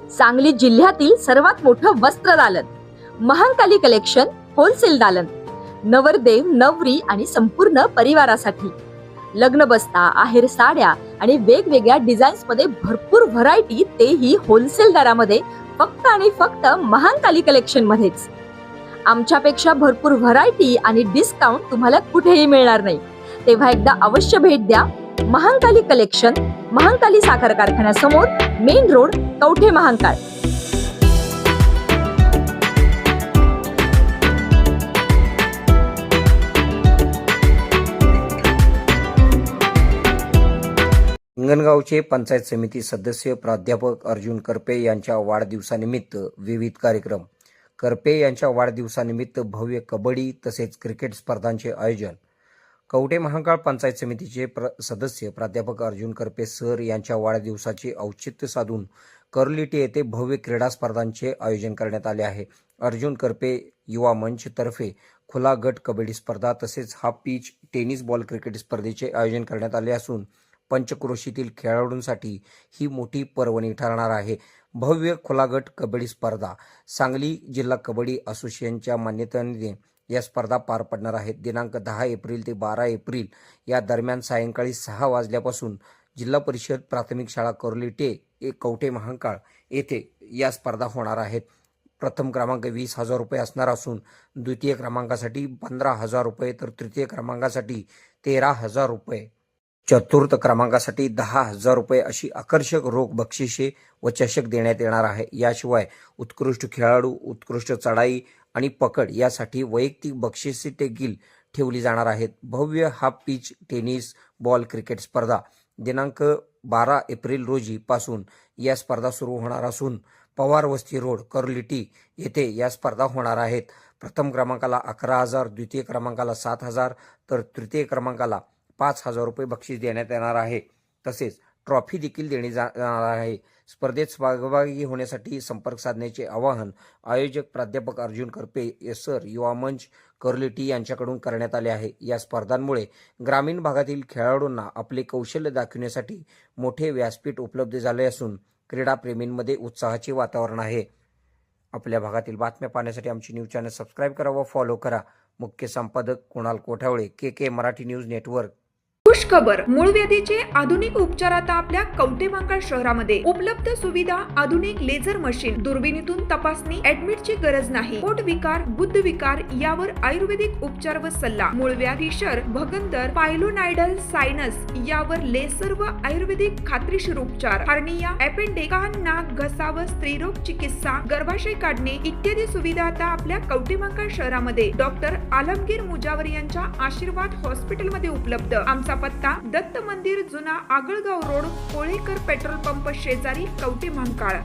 सांगली जिल्ह्यातील सर्वात मोठं वस्त्र दालन, महांकाली कलेक्शन होलसेल दालन, नवरदेव नवरी आणि संपूर्ण परिवारासाठी लग्न बस्ता, आहेर साड्या आणि वेगवेगळ्या डिझाईन्स मध्ये भरपूर व्हरायटी, तेही होलसेल दरामध्ये, फक्त आणि फक्त महांकाली कलेक्शन मध्येच. आमच्यापेक्षा भरपूर व्हरायटी आणि डिस्काउंट तुम्हाला कुठेही मिळणार नाही. तेव्हा एकदा अवश्य भेट द्या. महांकाली कलेक्शन, महांकाली साखर कारखान्यासमोर, मेन रोड, कवठे महांकाळ. हिंगणगावचे पंचायत समिती सदस्य प्राध्यापक अर्जुन करपे यांच्या वाढदिवसानिमित्त विविध कार्यक्रम. करपे यांच्या वाढदिवसानिमित्त भव्य कबड्डी तसेच क्रिकेट स्पर्धांचे आयोजन. कवठे महांकाळ पंचायत समितीचे सदस्य प्राध्यापक अर्जुन करपे सर यांच्या वाढदिवसाचे औचित्य साधून कर्लिटी येथे भव्य क्रीडा स्पर्धांचे आयोजन करण्यात आले आहे. अर्जुन करपे युवा मंच तर्फे खुला गट कबड्डी स्पर्धा तसेच half pitch tennis ball cricket स्पर्धेचे आयोजन करण्यात आले असून पंचक्रोशीतील खेळाडूंसाठी ही मोठी पर्वणी ठरणार आहे. भव्य खुला गट कबड्डी स्पर्धा सांगली जिल्हा कबड्डी असोसिएशनच्या मान्यतेने या स्पर्धा पार पडणार आहेत. दिनांक 10 एप्रिल ते 12 एप्रिल या दरम्यान सायंकाळी 6 वाजल्यापासून जिल्हा परिषद प्राथमिक शाळा कर्लिटी कवठे महांकाळ येथे या स्पर्धा होणार आहेत. प्रथम क्रमांक 20,000 रुपये असणार असून द्वितीय क्रमांकासाठी 15,000 रुपये तर तृतीय क्रमांकासाठी 13,000 रुपये, चतुर्थ क्रमांकासाठी 10,000 रुपये अशी आकर्षक रोख बक्षिसे व चषक देण्यात येणार आहे. याशिवाय उत्कृष्ट खेळाडू, उत्कृष्ट चढाई आणि पकड यासाठी वैयक्तिक बक्षिसे देखील ठेवली जाणार आहेत. भव्य half pitch tennis ball cricket स्पर्धा दिनांक 12 एप्रिल रोजी पासून या स्पर्धा सुरू होणार असून पवार वस्ती रोड कर्लिटी येथे या स्पर्धा होणार आहेत. प्रथम क्रमांकाला 11,000, द्वितीय क्रमांकाला 7,000 तर तृतीय क्रमांकाला 5,000 रुपये बक्षीस देण्यात येणार आहे. तसेच ट्रॉफी देखील देण्यात जाणार आहे. स्पर्धेत सहभागी होण्यासाठी संपर्क साधण्याचे आवाहन आयोजक प्राध्यापक अर्जुन करपे सर युवा मंच कर्लिटी यांच्याकडून करण्यात आले आहे. या स्पर्धांमुळे ग्रामीण भागातील खेळाडूंना आपले कौशल्य दाखवण्यासाठी मोठे व्यासपीठ उपलब्ध झाले असून क्रीडाप्रेमींमध्ये उत्साहाचे वातावरण आहे. आपल्या भागातील बातम्या पाहण्यासाठी आमची न्यूज चॅनल सबस्क्राईब करा व फॉलो करा. मुख्य संपादक कुणाल कोठावळे, के मराठी न्यूज नेटवर्क. खुश खबर, मूळव्याधीचे आधुनिक उपचार आता आपल्या कवठे महांकाळ शहरामध्ये उपलब्ध. सुविधा आधुनिक लेझर मशीन, दुर्बिणीतून तपासणी, ऍडमिटची गरज नाही. पोट विकार, बुद्ध विकार यावर आयुर्वेदिक उपचार व सल्ला. मूळव्याधी, शर, भगंदर, पायलोनायडल, सायनस यावर लेसर व आयुर्वेदिक खात्रीशीर उपचार. हर्निया, अपेंडिक्स, कान, नाक, घसा व स्त्रीरोग चिकित्सा, गर्भाशय काढणे इत्यादी सुविधा आता आपल्या कवठे महांकाळ शहरामध्ये डॉक्टर आलमगीर मुजावर यांच्या आशीर्वाद हॉस्पिटल मध्ये उपलब्ध. आमचा पत्ता दत्त मंदिर, जुना Agalgaon road, Kolekar petrol pump शेजारी, कवठे महांकाळ.